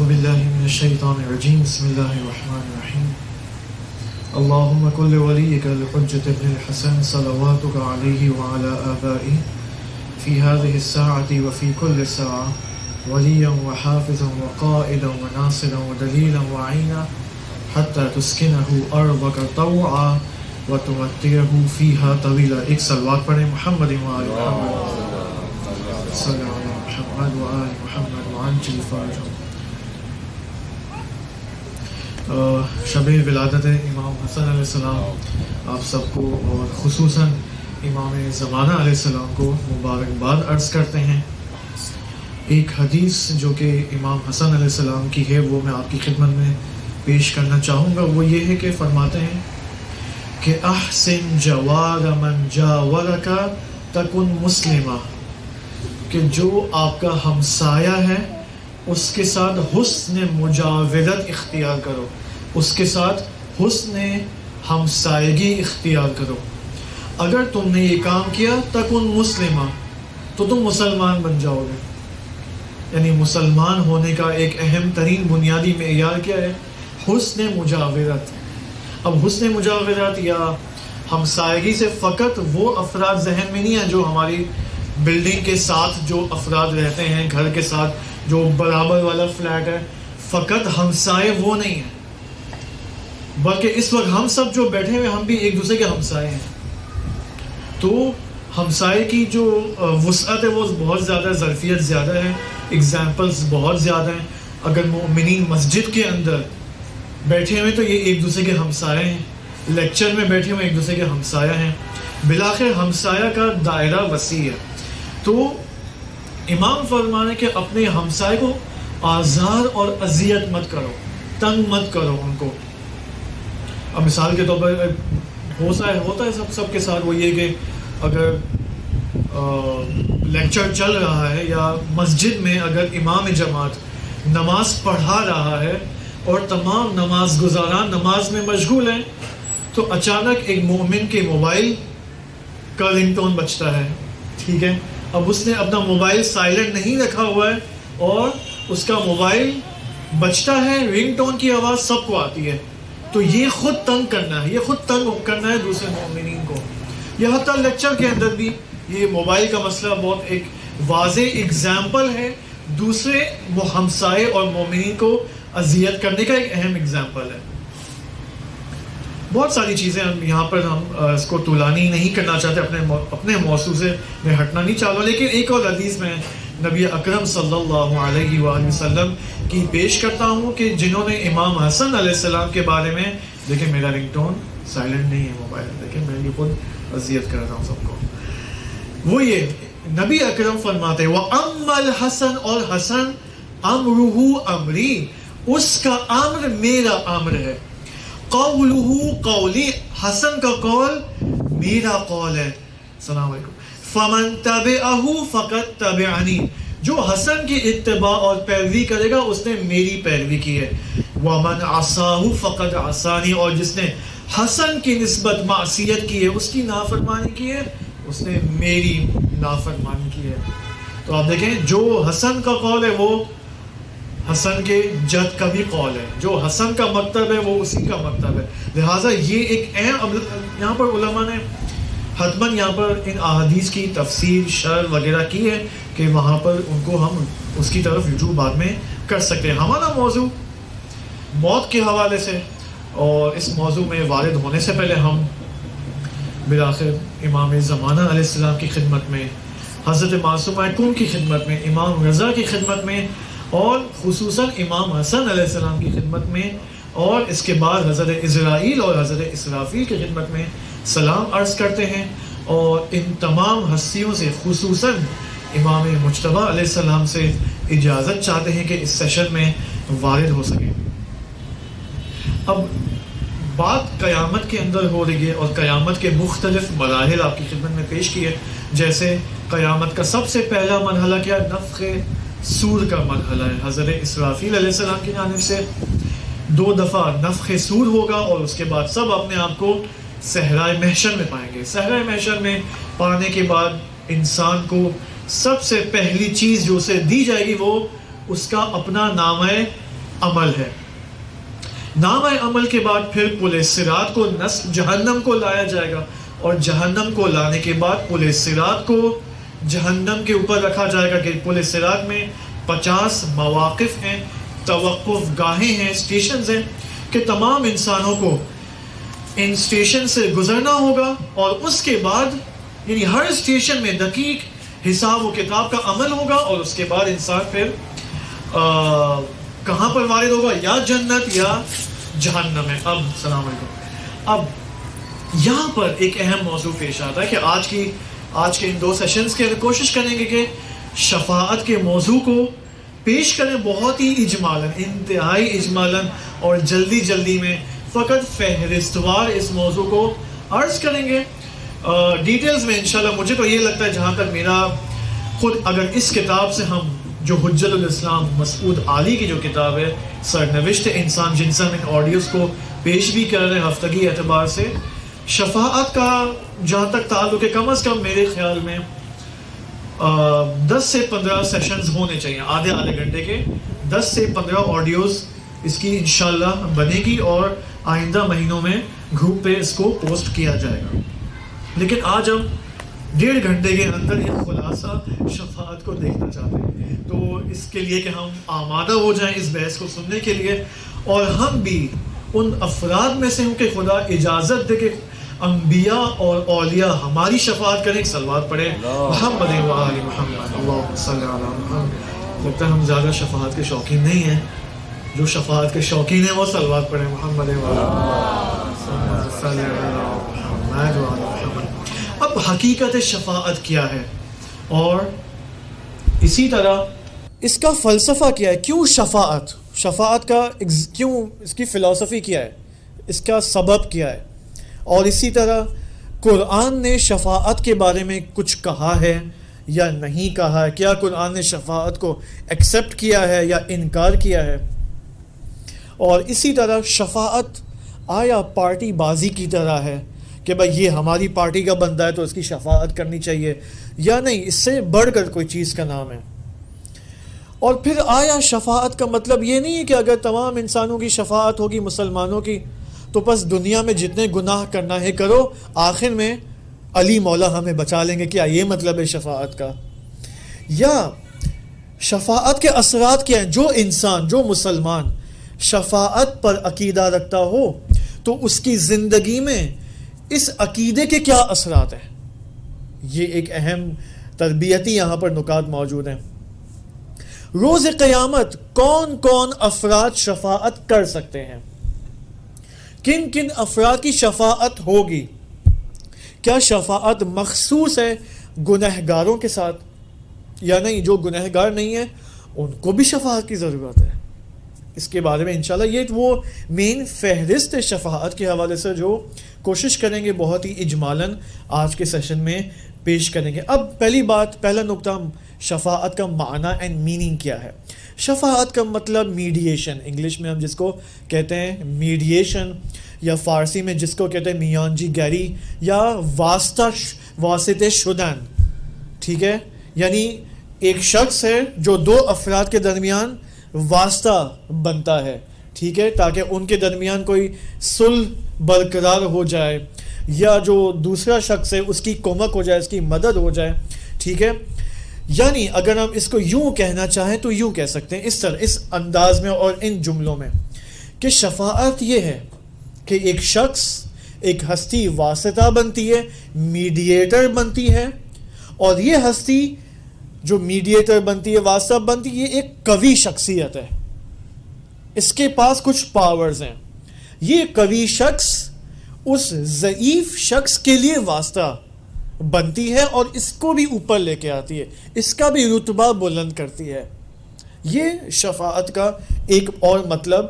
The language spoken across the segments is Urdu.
بالله من الشيطان الرجيم بسم الله الرحمن الرحيم اللهم كل وليك الحجة ابن الحسن صلواتك عليه وعلى آبائه في هذه الساعة وفي كل ساعة وليا وحافظا وقائدا وناصرا ودليلا وعينا حتى تسكنه أرضك طوعا وتمتعه فيها طويلا. ایک صلوات پڑھیں محمد وآل محمد صلی اللہ علیہ محمد وآل محمد وعنجل فرجهم. شب ولادت امام حسن علیہ السلام آپ سب کو اور خصوصاً امام زمانہ علیہ السلام کو مبارکباد عرض کرتے ہیں. ایک حدیث جو کہ امام حسن علیہ السلام کی ہے وہ میں آپ کی خدمت میں پیش کرنا چاہوں گا. وہ یہ ہے کہ فرماتے ہیں کہ احسن جوار من جاورک تکن مسلمہ، کہ جو آپ کا ہمسایہ ہے اس کے ساتھ حسن مجاورت اختیار کرو، اس کے ساتھ حسن ہمسائیگی اختیار کرو. اگر تم نے یہ کام کیا تکن مسلمہ تو تم مسلمان بن جاؤ گے. یعنی مسلمان ہونے کا ایک اہم ترین بنیادی معیار کیا ہے؟ حسن مجاورت. اب حسن مجاورت یا ہمسائیگی سے فقط وہ افراد ذہن میں نہیں ہیں جو ہماری بلڈنگ کے ساتھ جو افراد رہتے ہیں، گھر کے ساتھ جو برابر والا فلیٹ ہے، فقط ہمسائے وہ نہیں ہیں، بلکہ اس وقت ہم سب جو بیٹھے ہوئے ہم بھی ایک دوسرے کے ہمسائے ہیں. تو ہمسائے کی جو وسعت ہے وہ بہت زیادہ، ظرفیت زیادہ ہے، ایگزامپلس بہت زیادہ ہیں. اگر مومنین مسجد کے اندر بیٹھے ہوئے تو یہ ایک دوسرے کے ہمسائے ہیں، لیکچر میں بیٹھے ہوئے ایک دوسرے کے ہمسایہ ہیں. بلاخر ہمسایہ کا دائرہ وسیع ہے. تو امام فرمانے کہ اپنے ہمسائے کو آزار اور اذیت مت کرو، تنگ مت کرو ان کو. اب مثال کے طور پر ہوتا ہے سب کے ساتھ، وہ یہ کہ اگر لیکچر چل رہا ہے یا مسجد میں اگر امام جماعت نماز پڑھا رہا ہے اور تمام نماز گزاران نماز میں مشغول ہیں تو اچانک ایک مومن کے موبائل کا رنگ ٹون بجتا ہے. ٹھیک ہے، اب اس نے اپنا موبائل سائلنٹ نہیں رکھا ہوا ہے اور اس کا موبائل بجتا ہے، رنگ ٹون کی آواز سب کو آتی ہے. تو یہ خود تنگ کرنا ہے، یہ خود تنگ کرنا ہے دوسرے مومنین کو. یہ حتیٰ لیکچر کے اندر بھی یہ موبائل کا مسئلہ بہت ایک واضح اگزامپل ہے، دوسرے ہمسائے اور مومنین کو اذیت کرنے کا ایک اہم اگزامپل ہے. بہت ساری چیزیں یہاں پر ہم اس کو طولانی نہیں کرنا چاہتے، اپنے موضوع سے میں ہٹنا نہیں چاہتا. لیکن ایک اور حدیث میں نبی اکرم صلی اللہ علیہ وآلہ وسلم کی پیش کرتا ہوں کہ جنہوں نے امام حسن علیہ السلام کے بارے میں، دیکھیں میرا رنگ ٹون سائلنٹ نہیں ہے موبائل، دیکھیں میں یہ خود اذیت کر رہا ہوں سب کو. وہ یہ نبی اکرم فرماتے ہیں وَأَمَّا الْحَسَنُ، اور حسن امرہ امری، اس کا امر میرا امر ہے. قولہ قولی، حسن کا قول میرا قول ہے. السلام علیکم. فمن تبعہ فقد تبعنی، جو حسن کی اتباع اور پیروی کرے گا اس نے میری پیروی کی ہے. ومن عصاہ فقد عصانی، اور جس نے حسن کی نسبت معصیت کی ہے، اس کی نافرمانی کی ہے، اس نے میری نافرمانی کی ہے. تو آپ دیکھیں جو حسن کا قول ہے وہ حسن کے جد کا بھی قول ہے، جو حسن کا مکتب ہے وہ اسی کا مکتب ہے. لہٰذا یہ ایک اہم، یہاں پر علماء نے حتماً یہاں پر ان احادیث کی تفسیر شرح وغیرہ کی ہے کہ وہاں پر ان کو ہم اس کی طرف رجوع بعد میں کر سکتے ہیں. ہمارا موضوع موت کے حوالے سے، اور اس موضوع میں وارد ہونے سے پہلے ہم بالآخر امام زمانہ علیہ السلام کی خدمت میں، حضرت معصومہ کون کی خدمت میں، امام رضا کی خدمت میں، اور خصوصاً امام حسن علیہ السلام کی خدمت میں، اور اس کے بعد حضرت عزرائیل اور حضرت اسرافیل کی خدمت میں سلام عرض کرتے ہیں. اور ان تمام ہستیوں سے خصوصاً امام مجتبیٰ علیہ السلام سے اجازت چاہتے ہیں کہ اس سیشن میں وارد ہو سکیں. اب بات قیامت کے اندر ہو رہی ہے اور قیامت کے مختلف مراحل آپ کی خدمت میں پیش کی ہے. جیسے قیامت کا سب سے پہلا مرحلہ کیا؟ نفخ سور کا مرحلہ ہے. حضرت اسرافیل علیہ السلام کی جانب سے 2 دفعہ نفخ سور ہوگا اور اس کے بعد سب اپنے آپ کو صحرائے محشر میں پائیں گے. صحرائے محشر میں پانے کے بعد انسان کو سب سے پہلی چیز جو اسے دی جائے گی وہ اس کا اپنا نامہ عمل ہے. نام عمل کے بعد پھر پل صراط کو نصب جہنم کو لایا جائے گا, اور جہنم کو لانے کے بعد پل صراط کو جہنم کے اوپر رکھا جائے گا کہ پل صراط میں 50 مواقف ہیں, توقف گاہیں ہیں, اسٹیشنز ہیں کہ تمام انسانوں کو ان اسٹیشن سے گزرنا ہوگا, اور اس کے بعد یعنی ہر اسٹیشن میں دقیق حساب و کتاب کا عمل ہوگا, اور اس کے بعد انسان پھر کہاں پر وارد ہوگا, یا جنت یا جہنم میں. اب السلام علیکم. اب یہاں پر ایک اہم موضوع پیش آتا ہے کہ آج کے ان 2 سیشنز کے اندر کوشش کریں گے کہ شفاعت کے موضوع کو پیش کریں بہت ہی اجمالاً, انتہائی اجمالاً, اور جلدی میں فقط فہرستوار اس موضوع کو عرض کریں گے. ڈیٹیلز میں انشاءاللہ مجھے تو یہ لگتا ہے, جہاں تک میرا خود اگر اس کتاب سے ہم جو حجت الاسلام مسعود علی کی جو کتاب ہے سرنوشت انسان جن سے ہم ان آڈیوز کو پیش بھی کر رہے ہیں ہفتگی اعتبار سے, شفاعت کا جہاں تک تعلق ہے کم از کم میرے خیال میں 10 سے 15 سیشنز ہونے چاہیے, آدھے گھنٹے کے 10 سے 15 آڈیوز اس کی انشاءاللہ بنے گی, اور آئندہ مہینوں میں گروپ پہ اس کو پوسٹ کیا جائے گا. لیکن آج ہم 1.5 گھنٹے کے اندر ایک خلاصہ شفاعت کو دیکھنا چاہتے ہیں, تو اس کے لیے کہ ہم آمادہ ہو جائیں اس بحث کو سننے کے لیے, اور ہم بھی ان افراد میں سے ہوں کہ خدا اجازت دے کہ انبیاء اور اولیاء ہماری شفاعت کریں. صلوات پڑھیں محمد و آل محمد اللہم صلی علی محمد. لگتا ہے ہم زیادہ شفاعت کے شوقین نہیں ہیں, جو شفاعت کے شوقین ہیں وہ صلوات پڑھیں محمد و آل محمد صلی علی محمد. اب حقیقت شفاعت کیا ہے, اور اسی طرح اس کا فلسفہ کیا ہے, کیوں شفاعت کا کیوں اس کی فلسفی کیا ہے, اس کا سبب کیا ہے, اور اسی طرح قرآن نے شفاعت کے بارے میں کچھ کہا ہے یا نہیں کہا ہے, کیا قرآن نے شفاعت کو ایکسیپٹ کیا ہے یا انکار کیا ہے, اور اسی طرح شفاعت آیا پارٹی بازی کی طرح ہے کہ بھائی یہ ہماری پارٹی کا بندہ ہے تو اس کی شفاعت کرنی چاہیے, یا نہیں اس سے بڑھ کر کوئی چیز کا نام ہے. اور پھر آیا شفاعت کا مطلب یہ نہیں ہے کہ اگر تمام انسانوں کی شفاعت ہوگی مسلمانوں کی تو بس دنیا میں جتنے گناہ کرنا ہے کرو, آخر میں علی مولا ہمیں بچا لیں گے, کیا یہ مطلب ہے شفاعت کا؟ یا شفاعت کے اثرات کیا ہیں؟ جو انسان جو مسلمان شفاعت پر عقیدہ رکھتا ہو تو اس کی زندگی میں اس عقیدے کے کیا اثرات ہیں, یہ ایک اہم تربیتی یہاں پر نکات موجود ہیں. روز قیامت کون کون افراد شفاعت کر سکتے ہیں, کن کن افراد کی شفاعت ہوگی, کیا شفاعت مخصوص ہے گنہگاروں کے ساتھ یا نہیں, جو گنہگار نہیں ہیں ان کو بھی شفاعت کی ضرورت ہے. اس کے بارے میں انشاءاللہ یہ وہ مین فہرست شفاعت کے حوالے سے جو کوشش کریں گے بہت ہی اجمالاً آج کے سیشن میں پیش کریں گے. اب پہلا نقطہ, شفاعت کا معنی اینڈ میننگ کیا ہے. شفاعت کا مطلب میڈیشن, انگلش میں ہم جس کو کہتے ہیں میڈیشن, یا فارسی میں جس کو کہتے ہیں میانجی گری یا واسطہ شدن, ٹھیک ہے, یعنی ایک شخص ہے جو 2 افراد کے درمیان واسطہ بنتا ہے, ٹھیک ہے, تاکہ ان کے درمیان کوئی صلح برقرار ہو جائے, یا جو دوسرا شخص ہے اس کی کمک ہو جائے, اس کی مدد ہو جائے, ٹھیک ہے. یعنی اگر ہم اس کو یوں کہنا چاہیں تو یوں کہہ سکتے ہیں اس طرح, اس انداز میں اور ان جملوں میں, کہ شفاعت یہ ہے کہ ایک شخص, ایک ہستی واسطہ بنتی ہے, میڈییٹر بنتی ہے, اور یہ ہستی جو میڈییٹر بنتی ہے, واسطہ بنتی ہے, یہ ایک قوی شخصیت ہے, اس کے پاس کچھ پاورز ہیں. یہ قوی شخص اس ضعیف شخص کے لیے واسطہ بنتی ہے اور اس کو بھی اوپر لے کے آتی ہے, اس کا بھی رتبہ بلند کرتی ہے. یہ شفاعت کا ایک اور مطلب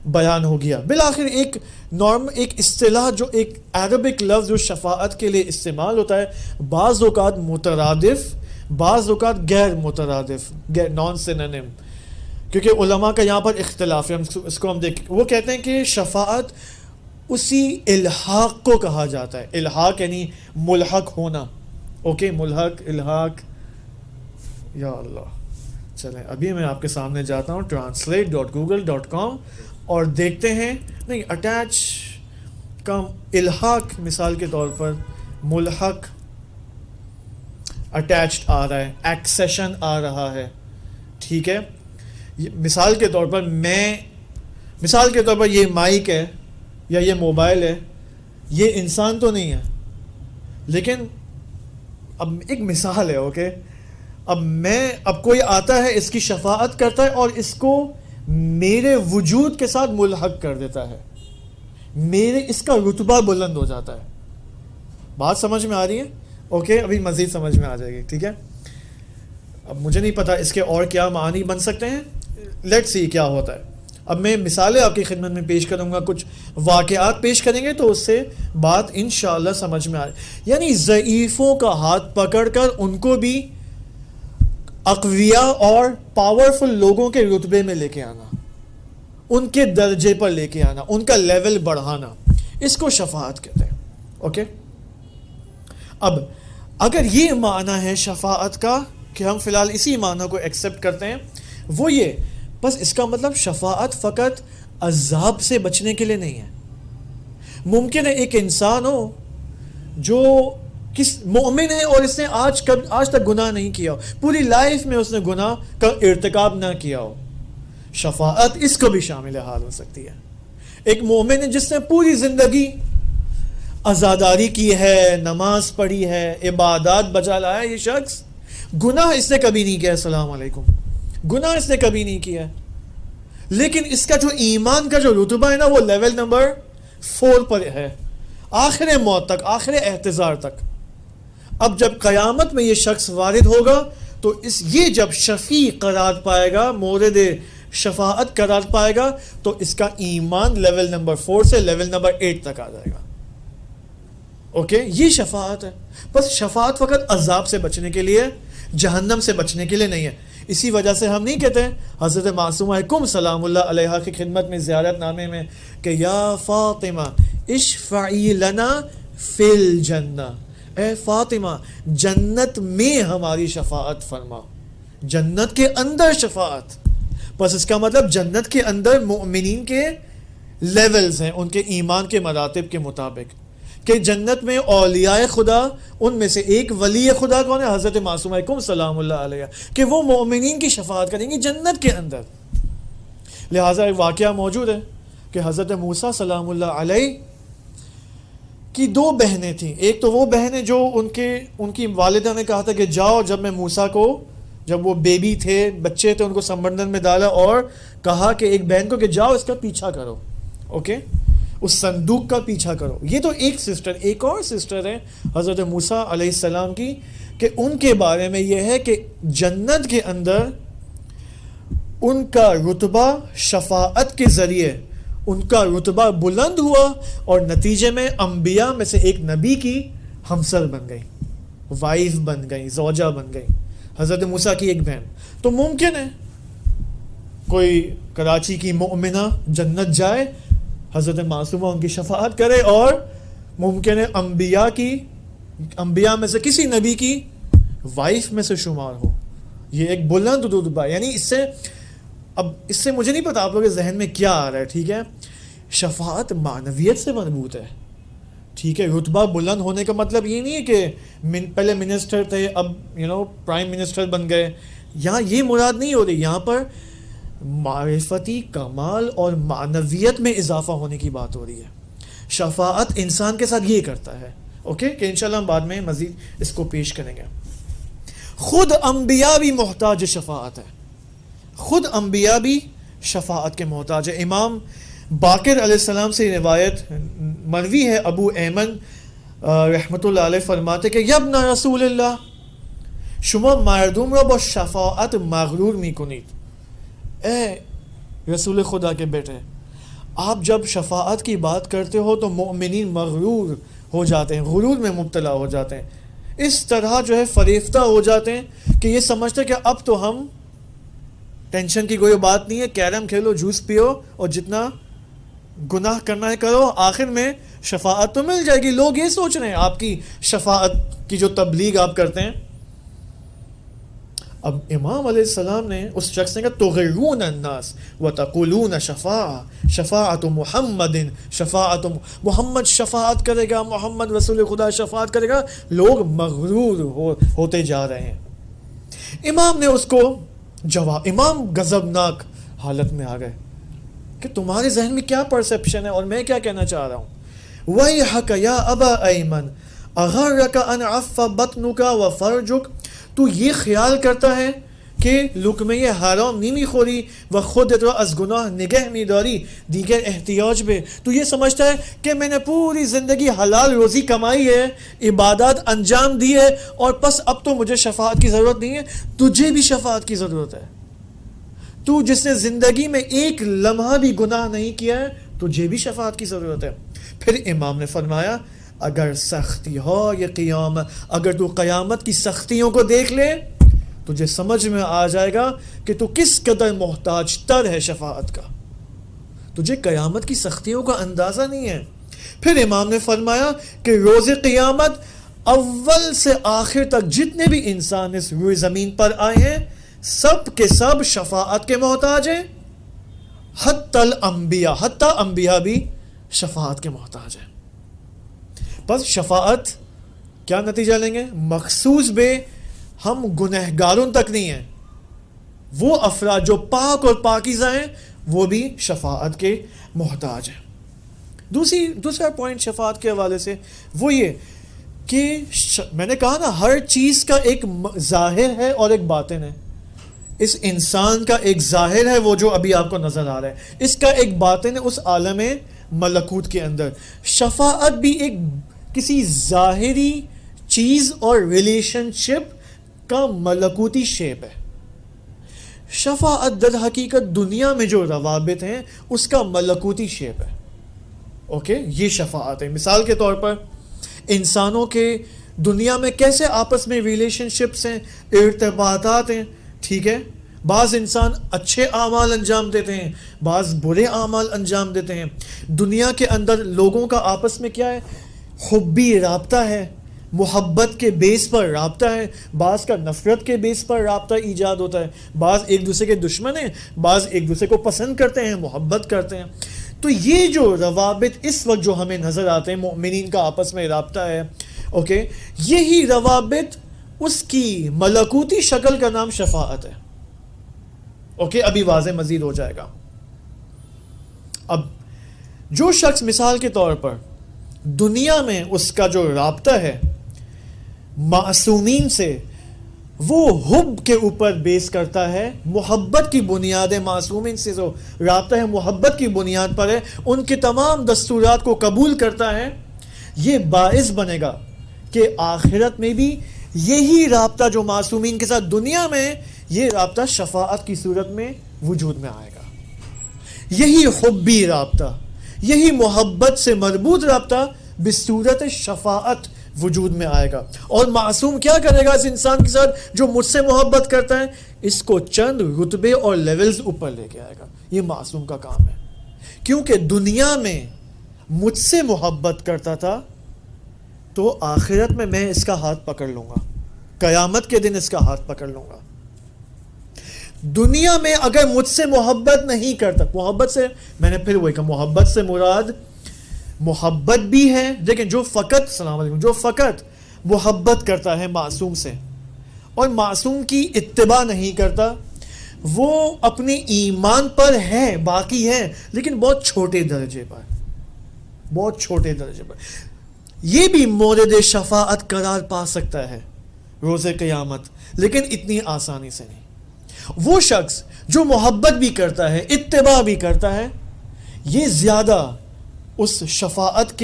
بیان ہو گیا. بالآخر ایک اصطلاح جو ایک عربک لفظ جو شفاعت کے لیے استعمال ہوتا ہے, بعض اوقات مترادف, بعض اوقات غیر مترادف, نان سینونیم, کیونکہ علماء کا یہاں پر اختلاف ہے, اس کو ہم دیکھیں. وہ کہتے ہیں کہ شفاعت اسی الحاق کو کہا جاتا ہے. الحاق یعنی ملحق ہونا, اوکے, ملحق, الحاق, یا اللہ, چلیں ابھی میں آپ کے سامنے جاتا ہوں translate.google.com اور دیکھتے ہیں. نہیں اٹیچ کا الحاق مثال کے طور پر ملحق اٹیچڈ آ رہا ہے, ایکسیشن آ رہا ہے, ٹھیک ہے. مثال کے طور پر یہ مائک ہے یا یہ موبائل ہے, یہ انسان تو نہیں ہے, لیکن اب ایک مثال ہے, اوکے. اب کوئی آتا ہے, اس کی شفاعت کرتا ہے اور اس کو میرے وجود کے ساتھ ملحق کر دیتا ہے, اس کا رتبہ بلند ہو جاتا ہے. بات سمجھ میں آ رہی ہے؟ اوکے, ابھی مزید سمجھ میں آ جائے گی, ٹھیک ہے. اب مجھے نہیں پتا اس کے اور کیا معنی بن سکتے ہیں, لیٹس سی کیا ہوتا ہے. اب میں مثالیں آپ کی خدمت میں پیش کروں گا, کچھ واقعات پیش کریں گے تو اس سے بات انشاءاللہ سمجھ میں آ رہی. یعنی ضعیفوں کا ہاتھ پکڑ کر ان کو بھی اقویاء اور پاورفل لوگوں کے رتبے میں لے کے آنا, ان کے درجے پر لے کے آنا, ان کا لیول بڑھانا, اس کو شفاعت کہتے ہیں. اوکے, اب اگر یہ معنی ہے شفاعت کا کہ ہم فی الحال اسی معنی کو ایکسیپٹ کرتے ہیں, وہ یہ بس اس کا مطلب شفاعت فقط عذاب سے بچنے کے لیے نہیں ہے. ممکن ہے ایک انسان ہو جو مومن ہے اور اس نے آج تک گناہ نہیں کیا ہو, پوری لائف میں اس نے گناہ کا ارتکاب نہ کیا ہو, شفاعت اس کو بھی شامل حال ہو سکتی ہے. ایک مومن ہے جس نے پوری زندگی عزاداری کی ہے, نماز پڑھی ہے, عبادات بجا لایا, یہ شخص گناہ اس نے کبھی نہیں کیا, السلام علیکم, گناہ اس نے کبھی نہیں کیا, لیکن اس کا جو ایمان کا جو رتبہ ہے نا وہ لیول نمبر 4 پر ہے, آخر موت تک, آخر احتضار تک. اب جب قیامت میں یہ شخص وارد ہوگا تو یہ جب شفیع قرار پائے گا, مورد شفاعت قرار پائے گا, تو اس کا ایمان لیول نمبر 4 سے لیول نمبر 8 تک آ جائے گا. اوکے, یہ شفاعت ہے. بس شفاعت فقط عذاب سے بچنے کے لیے, جہنم سے بچنے کے لیے نہیں ہے. اسی وجہ سے ہم نہیں کہتے حضرت معصومہ کم سلام اللہ علیہا کی خدمت میں زیارت نامے میں کہ یا فاطمہ اشفعی لنا فی الجنہ, اے فاطمہ جنت میں ہماری شفاعت فرما, جنت کے اندر شفاعت. بس اس کا مطلب جنت کے اندر مومنین کے لیولز ہیں, ان کے ایمان کے مراتب کے مطابق, کہ جنت میں اولیاء خدا, ان میں سے ایک ولی خدا کون ہے, حضرت معصومہ کم سلام اللہ علیہ, کہ وہ مومنین کی شفاعت کریں گی جنت کے اندر. لہٰذا ایک واقعہ موجود ہے کہ حضرت موسیٰ سلام اللہ علیہ کی 2 بہنیں تھیں. ایک تو وہ بہنیں جو ان کی والدہ نے کہا تھا کہ جاؤ, جب میں موسیٰ کو, جب وہ بیبی تھے, بچے تھے, ان کو سمندر میں ڈالا اور کہا کہ ایک بہن کو کہ جاؤ اس کا پیچھا کرو, اوکے, اس صندوق کا پیچھا کرو. یہ تو ایک سسٹر. ایک اور سسٹر ہے حضرت موسیٰ علیہ السلام کی, کہ ان کے بارے میں یہ ہے کہ جنت کے اندر ان کا رتبہ شفاعت کے ذریعے ان کا رتبہ بلند ہوا, اور نتیجے میں انبیاء میں سے ایک نبی کی ہمسر بن گئی, وائف بن گئی, زوجہ بن گئی, حضرت موسیٰ کی ایک بہن. تو ممکن ہے کوئی کراچی کی مؤمنہ جنت جائے, حضرت معصومہ ان کی شفاعت کرے, اور ممکن ہے انبیاء میں سے کسی نبی کی وائف میں سے شمار ہو. یہ ایک بلند رتبہ. یعنی اس سے مجھے نہیں پتا آپ لوگوں کے ذہن میں کیا آ رہا ہے, ٹھیک ہے. شفاعت معنویت سے مربوط ہے, ٹھیک ہے. رتبہ بلند ہونے کا مطلب یہ نہیں ہے کہ پہلے منسٹر تھے اب پرائم منسٹر بن گئے. یہاں یہ مراد نہیں ہو رہی. یہاں پر معرفتی کمال اور معنویت میں اضافہ ہونے کی بات ہو رہی ہے. شفاعت انسان کے ساتھ یہ کرتا ہے, اوکے, کہ انشاءاللہ ہم بعد میں مزید اس کو پیش کریں گے. خود انبیاء بھی محتاج شفاعت ہے, خود انبیاء بھی شفاعت کے محتاج ہے. امام باقر علیہ السلام سے روایت مروی ہے, ابو ایمن رحمت اللہ علیہ فرماتے کہ یبن رسول اللہ شما مردم را با شفاعت مغرور می کنید. اے رسول خدا کے بیٹے, آپ جب شفاعت کی بات کرتے ہو تو مومنین مغرور ہو جاتے ہیں, غرور میں مبتلا ہو جاتے ہیں, اس طرح جو ہے فریفتہ ہو جاتے ہیں کہ یہ سمجھتے ہیں کہ اب تو ہم, ٹینشن کی کوئی بات نہیں ہے, کیرم کھیلو, جوس پیو, اور جتنا گناہ کرنا ہے کرو, آخر میں شفاعت تو مل جائے گی. لوگ یہ سوچ رہے ہیں آپ کی شفاعت کی جو تبلیغ آپ کرتے ہیں. اب امام علیہ السلام نے اس شخص نے کہا تغرون الناس وتقولون شفاعت محمد شفاعت محمد شفاعت کرے گا، محمد رسول خدا شفاعت کرے گا، لوگ مغرور ہوتے جا رہے ہیں۔ امام نے اس کو جواب، امام غضبناک حالت میں آ گئے کہ تمہارے ذہن میں کیا پرسیپشن ہے اور میں کیا کہنا چاہ رہا ہوں۔ وَيْحَكَ يَا أَبَا أَيْمَنَ أَغَرَّكَ أَنْ عَفَّ بَطْنُكَ وَفَرْجُكَ، تو یہ خیال کرتا ہے کہ لقمه حرام نیمی خوری و خودت را از گناه نگه میداری دیگر احتیاج به، تو یہ سمجھتا ہے کہ میں نے پوری زندگی حلال روزی کمائی ہے، عبادات انجام دی ہے، اور پس اب تو مجھے شفاعت کی ضرورت نہیں ہے۔ تجھے بھی شفاعت کی ضرورت ہے، تو جس نے زندگی میں ایک لمحہ بھی گناہ نہیں کیا ہے، تجھے بھی شفاعت کی ضرورت ہے۔ پھر امام نے فرمایا اگر سختی ہو یہ قیام، اگر تو قیامت کی سختیوں کو دیکھ لے تجھے سمجھ میں آ جائے گا کہ تو کس قدر محتاج تر ہے شفاعت کا، تجھے قیامت کی سختیوں کا اندازہ نہیں ہے۔ پھر امام نے فرمایا کہ روز قیامت اول سے آخر تک جتنے بھی انسان اس روئے زمین پر آئے ہیں سب کے سب شفاعت کے محتاج ہیں، حتی الانبیاء، حتی انبیاء بھی شفاعت کے محتاج ہیں۔ بس شفاعت کیا نتیجہ لیں گے؟ مخصوص بے ہم گنہگاروں تک نہیں ہیں، وہ افراد جو پاک اور پاکیزہ ہیں وہ بھی شفاعت کے محتاج ہیں۔ دوسرا پوائنٹ شفاعت کے حوالے سے وہ یہ کہ میں نے کہا نا ہر چیز کا ایک ظاہر ہے اور ایک باطن ہے۔ اس انسان کا ایک ظاہر ہے وہ جو ابھی آپ کو نظر آ رہا ہے، اس کا ایک باطن ہے اس عالم ملکوت کے اندر۔ شفاعت بھی ایک کسی ظاہری چیز اور ریلیشن شپ کا ملکوتی شیپ ہے۔ شفاعت در حقیقت دنیا میں جو روابط ہیں اس کا ملکوتی شیپ ہے۔ اوکے، یہ شفاعت ہے۔ مثال کے طور پر انسانوں کے دنیا میں کیسے آپس میں ریلیشن شپس ہیں، ارتباطات ہیں، ٹھیک ہے، بعض انسان اچھے اعمال انجام دیتے ہیں، بعض برے اعمال انجام دیتے ہیں۔ دنیا کے اندر لوگوں کا آپس میں کیا ہے؟ حبی رابطہ ہے، محبت کے بیس پر رابطہ ہے، بعض کا نفرت کے بیس پر رابطہ ایجاد ہوتا ہے، بعض ایک دوسرے کے دشمن ہیں، بعض ایک دوسرے کو پسند کرتے ہیں، محبت کرتے ہیں۔ تو یہ جو روابط اس وقت جو ہمیں نظر آتے ہیں، مومنین کا آپس میں رابطہ ہے، اوکے، یہی روابط اس کی ملکوتی شکل کا نام شفاعت ہے۔ اوکے، ابھی واضح مزید ہو جائے گا۔ اب جو شخص مثال کے طور پر دنیا میں اس کا جو رابطہ ہے معصومین سے، وہ حب کے اوپر بیس کرتا ہے، محبت کی بنیاد ہے، معصومین سے جو رابطہ ہے محبت کی بنیاد پر ہے، ان کے تمام دستورات کو قبول کرتا ہے، یہ باعث بنے گا کہ آخرت میں بھی یہی رابطہ جو معصومین کے ساتھ دنیا میں، یہ رابطہ شفاعت کی صورت میں وجود میں آئے گا۔ یہی حبی رابطہ، یہی محبت سے مربوط رابطہ بصورت شفاعت وجود میں آئے گا۔ اور معصوم کیا کرے گا اس انسان کے ساتھ جو مجھ سے محبت کرتا ہے؟ اس کو چند رتبے اور لیولز اوپر لے کے آئے گا۔ یہ معصوم کا کام ہے، کیونکہ دنیا میں مجھ سے محبت کرتا تھا تو آخرت میں اس کا ہاتھ پکڑ لوں گا، قیامت کے دن اس کا ہاتھ پکڑ لوں گا۔ دنیا میں اگر مجھ سے محبت نہیں کرتا، محبت سے میں نے پھر وہی کہا، محبت سے مراد محبت بھی ہے، لیکن جو فقط السلام علیکم جو فقط محبت کرتا ہے معصوم سے اور معصوم کی اتباع نہیں کرتا، وہ اپنے ایمان پر ہے، باقی ہے، لیکن بہت چھوٹے درجے پر، بہت چھوٹے درجے پر، یہ بھی مورد شفاعت قرار پا سکتا ہے روز قیامت، لیکن اتنی آسانی سے نہیں۔ وہ شخص جو محبت بھی کرتا ہے، اتباع بھی کرتا ہے، یہ زیادہ اس شفاعت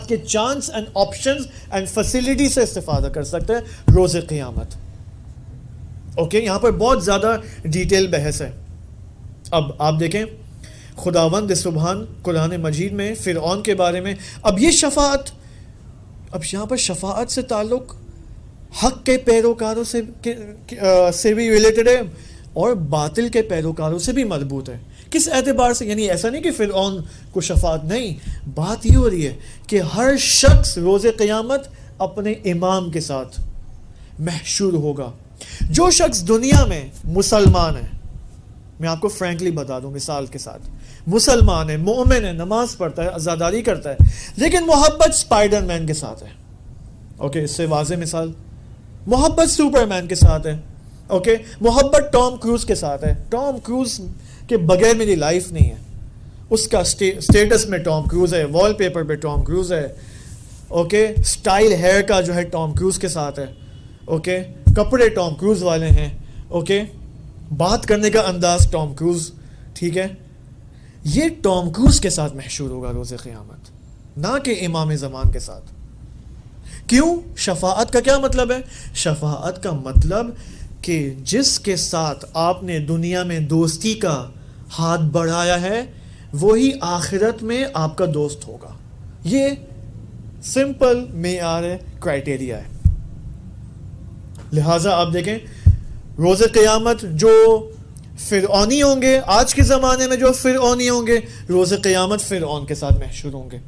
کے chance and options and facility سے استفادہ کر سکتا ہے روز قیامت۔ اوکے، یہاں پر بہت زیادہ ڈیٹیل بحث ہے۔ اب آپ دیکھیں خداوند سبحان قرآن مجید میں فرعون کے بارے میں، اب یہ شفاعت، اب یہاں پر شفاعت سے تعلق حق کے پیروکاروں سے بھی ریلیٹڈ ہے اور باطل کے پیروکاروں سے بھی مربوط ہے۔ کس اعتبار سے؟ یعنی ایسا نہیں کہ فرعون کو شفاعت نہیں، بات یہ ہو رہی ہے کہ ہر شخص روز قیامت اپنے امام کے ساتھ محشور ہوگا، جو شخص دنیا میں مسلمان ہے, میں آپ کو فرینکلی بتا دوں مثال کے ساتھ, مسلمان ہے, مومن ہے, نماز پڑھتا ہے, عزاداری کرتا ہے, لیکن محبت اسپائڈر مین کے ساتھ ہے, اوکے, اس سے واضح مثال, محبت سپر مین کے ساتھ ہے, اوکے, محبت ٹام کروز کے ساتھ ہے, ٹام کروز کے بغیر میری لائف نہیں ہے, اس کا اسٹیٹس میں ٹام کروز ہے, وال پیپر پہ ٹام کروز ہے, اوکے, اسٹائل ہیئر کا جو ہے ٹام کروز کے ساتھ ہے, اوکے, کپڑے ٹام کروز والے ہیں, اوکے, بات کرنے کا انداز ٹام کروز, ٹھیک ہے, یہ ٹام کروز کے ساتھ محشور ہوگا روز قیامت, نہ کہ امام زمان کے ساتھ. کیوں؟ شفاعت کا کیا مطلب ہے؟ شفاعت کا مطلب کہ جس کے ساتھ آپ نے دنیا میں دوستی کا ہاتھ بڑھایا ہے وہی آخرت میں آپ کا دوست ہوگا. یہ سمپل معیار ہے, کرائٹیریا ہے. لہٰذا آپ دیکھیں روز قیامت جو فرعونی ہوں گے, آج کے زمانے میں جو فرعونی ہوں گے, روز قیامت فرعون کے ساتھ محشور ہوں گے,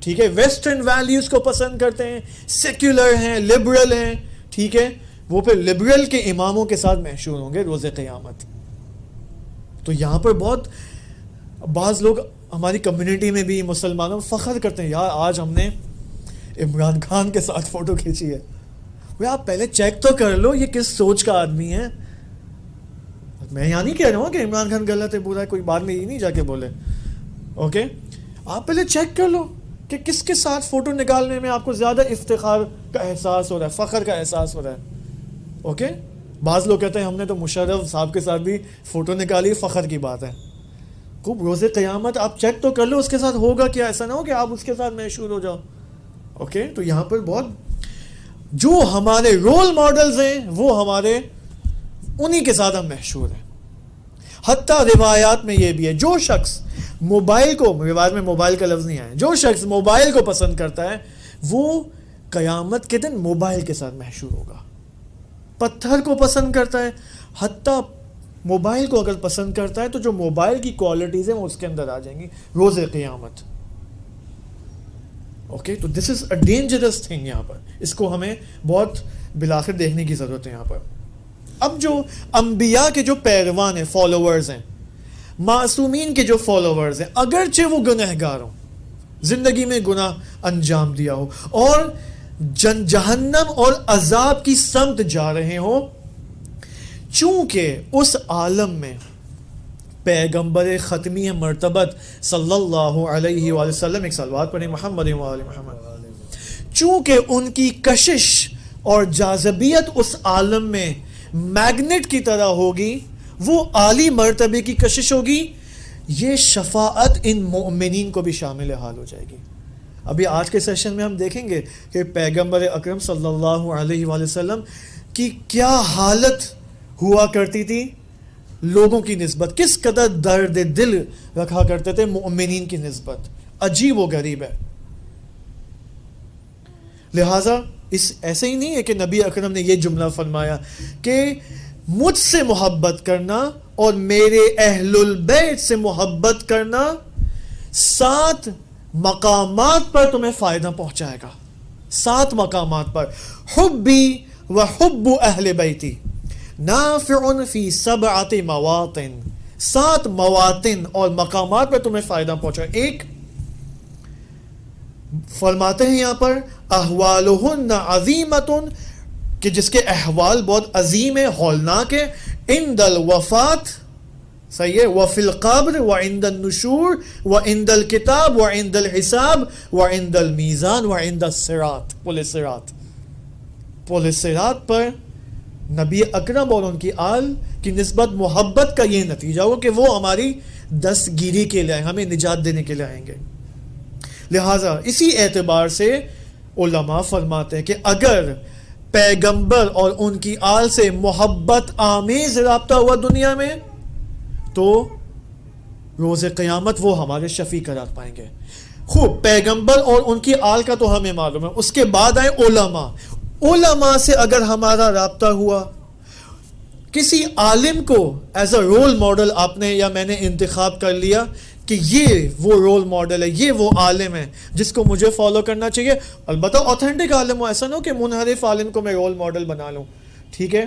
ٹھیک ہے, ویسٹرن ویلیوز کو پسند کرتے ہیں, سیکولر ہیں, لبرل ہیں, ٹھیک ہے, وہ پھر لبرل کے اماموں کے ساتھ محشور ہوں گے روز قیامت. تو یہاں پر بہت بعض لوگ ہماری کمیونٹی میں بھی مسلمانوں فخر کرتے ہیں, یار آج ہم نے عمران خان کے ساتھ فوٹو کھینچی ہے. آپ پہلے چیک تو کر لو یہ کس سوچ کا آدمی ہے. میں یہاں نہیں کہہ رہا ہوں کہ عمران خان غلط ہے, برا ہے, کوئی بات میں یہ نہیں جا کے بولے, اوکے, آپ پہلے چیک کر لو کہ کس کے ساتھ فوٹو نکالنے میں آپ کو زیادہ افتخار کا احساس ہو رہا ہے, فخر کا احساس ہو رہا ہے, اوکے. بعض لوگ کہتے ہیں ہم نے تو مشرف صاحب کے ساتھ بھی فوٹو نکالی, فخر کی بات ہے. خوب روز قیامت آپ چیک تو کر لو اس کے ساتھ ہوگا کیا, ایسا نہ ہو کہ آپ اس کے ساتھ محشور ہو جاؤ, اوکے. تو یہاں پر بہت جو ہمارے رول ماڈلز ہیں وہ ہمارے انہی کے ساتھ ہم محشور ہیں. حتیٰ روایات میں یہ بھی ہے, جو شخص موبائل کو, روایت میں موبائل کا لفظ نہیں آیا, جو شخص موبائل کو پسند کرتا ہے وہ قیامت کے دن موبائل کے ساتھ محشور ہوگا. پتھر کو پسند کرتا ہے, حتیٰ موبائل کو اگر پسند کرتا ہے تو جو موبائل کی کوالٹیز ہیں وہ اس کے اندر آ جائیں گی روز قیامت, اوکے. تو دس از اے ڈینجرس تھنگ یہاں پر, اس کو ہمیں بہت بالآخر دیکھنے کی ضرورت ہے یہاں پر. اب جو انبیاء کے جو پیروان ہیں, فالوورز ہیں, معصومین کے جو فالوورز ہیں, اگرچہ وہ گنہگار ہوں, زندگی میں گناہ انجام دیا ہو اور جہنم اور عذاب کی سمت جا رہے ہوں, چونکہ اس عالم میں پیغمبر ختمی مرتبت صلی اللہ علیہ وآلہ وسلم, ایک صلوات پڑھیں محمد وآل محمد, چونکہ ان کی کشش اور جاذبیت اس عالم میں میگنیٹ کی طرح ہوگی, وہ عالی مرتبے کی کشش ہوگی, یہ شفاعت ان مومنین کو بھی شامل حال ہو جائے گی. ابھی آج کے سیشن میں ہم دیکھیں گے کہ پیغمبر اکرم صلی اللہ علیہ وآلہ وسلم کی کیا حالت ہوا کرتی تھی لوگوں کی نسبت, کس قدر درد دل رکھا کرتے تھے مومنین کی نسبت, عجیب و غریب ہے. لہٰذا ایسے ہی نہیں ہے کہ نبی اکرم نے یہ جملہ فرمایا کہ مجھ سے محبت کرنا اور میرے اہل البیت سے محبت کرنا 7 مقامات پر تمہیں فائدہ پہنچائے گا. 7 مقامات پر, حبی و حب اہل بیتی نافع فی 7 مواطن, 7 مواطن اور مقامات پر تمہیں فائدہ پہنچائے. ایک فرماتے ہیں یہاں پر احوالہن عظیمتن, کہ جس کے احوال بہت عظیم ہے, ہولناک ہے, عند الوفات, صحیح ہے, وفی القبر وعند النشور وعند الکتاب وعند الحساب وعند المیزان وعند الصراط, پل صراط پر نبی اکرم اور ان کی آل کی نسبت محبت کا یہ نتیجہ ہو کہ وہ ہماری دستگیری کے لیے, ہمیں نجات دینے کے لیے آئیں گے. لہٰذا اسی اعتبار سے علماء فرماتے ہیں کہ اگر پیغمبر اور ان کی آل سے محبت آمیز رابطہ ہوا دنیا میں تو روز قیامت وہ ہمارے شفیع قرار پائیں گے. خوب, پیغمبر اور ان کی آل کا تو ہمیں معلوم ہے, اس کے بعد آئے علماء. علماء سے اگر ہمارا رابطہ ہوا, کسی عالم کو ایز اے رول ماڈل آپ نے یا میں نے انتخاب کر لیا کہ یہ وہ رول ماڈل ہے, یہ وہ عالم ہے جس کو مجھے فالو کرنا چاہیے, البتہ اوتھینٹک عالم ہو, ایسا نہ ہو کہ منحرف عالم کو میں رول ماڈل بنا لوں, ٹھیک ہے.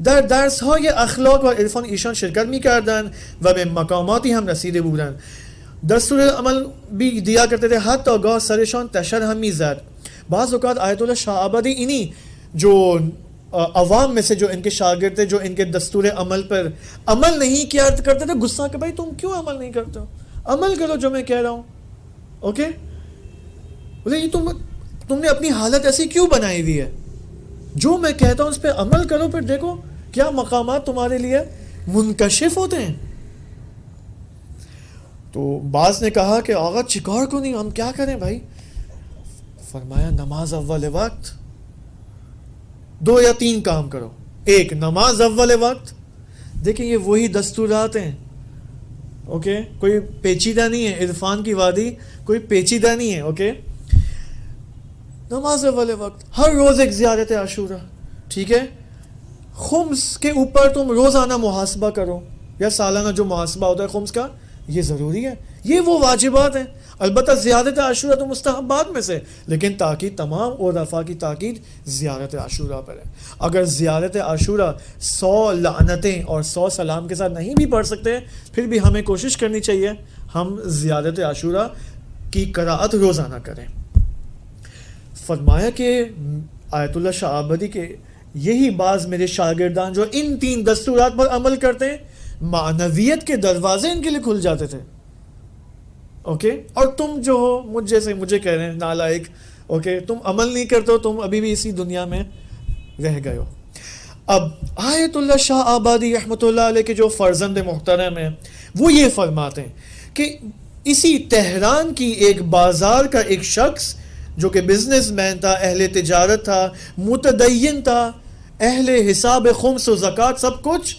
در درس های اخلاق و عرفان ایشان شرکت می‌کردند و به مقاماتی هم رسیده بودند. دستور عمل بھی دیا کرتے تھے، حتی گاه سرشان تشر هم میزد. بعض اوقات آیت اللہ شاہ آبادی انہی جو عوام میں سے جو ان کے شاگرد تھے جو ان کے دستور عمل پر عمل نہیں کیا کرتے تھے، غصہ کہ بھائی تم کیوں عمل نہیں کرتے ہو، عمل کرو جو میں کہہ رہا ہوں، اوکے. بولے یہ تم نے اپنی حالت ایسی کیوں بنائی ہوئی ہے؟ جو میں کہتا ہوں اس پہ عمل کرو، پھر دیکھو کیا مقامات تمہارے لیے منکشف ہوتے ہیں. تو بعض نے کہا کہ آغا چکار کو نہیں، ہم کیا کریں بھائی؟ فرمایا نماز اول وقت. 2 یا 3 کام کرو. ایک، نماز اول وقت. دیکھیں یہ وہی دستورات ہیں، اوکے، کوئی پیچیدہ نہیں ہے. عرفان کی وادی کوئی پیچیدہ نہیں ہے، اوکے. نماز اول وقت، ہر روز ایک زیارت عاشورہ، ٹھیک ہے. خمس کے اوپر تم روزانہ محاسبہ کرو، یا سالانہ جو محاسبہ ہوتا ہے خمس کا، یہ ضروری ہے. یہ وہ واجبات ہیں. البتہ زیارت عاشورہ تو مستحبات میں سے، لیکن تاکید تمام عرفاء کی تاکید زیارت عاشورہ پر ہے. اگر زیارت عاشورہ 100 لعنتیں اور 100 سلام کے ساتھ نہیں بھی پڑھ سکتے، پھر بھی ہمیں کوشش کرنی چاہیے ہم زیارت عاشورہ کی قرأت روزانہ کریں. فرمایا کہ آیت اللہ شاہ آبادی کے یہی بعض میرے شاگردان جو ان 3 دستورات پر عمل کرتے ہیں، معنویت کے دروازے ان کے لیے کھل جاتے تھے، اوکے. اور تم جو ہو مجھ جیسے، مجھے کہہ رہے ہیں نالائق، اوکے، تم عمل نہیں کرتے ہو، تم ابھی بھی اسی دنیا میں رہ گئے ہو. اب آیت اللہ شاہ آبادی رحمۃ اللہ علیہ کے جو فرزند محترم ہیں، وہ یہ فرماتے ہیں کہ اسی تہران کی ایک بازار کا ایک شخص جو کہ بزنس مین تھا، اہل تجارت تھا، متدین تھا، اہل حساب خمس و زکوٰۃ سب کچھ،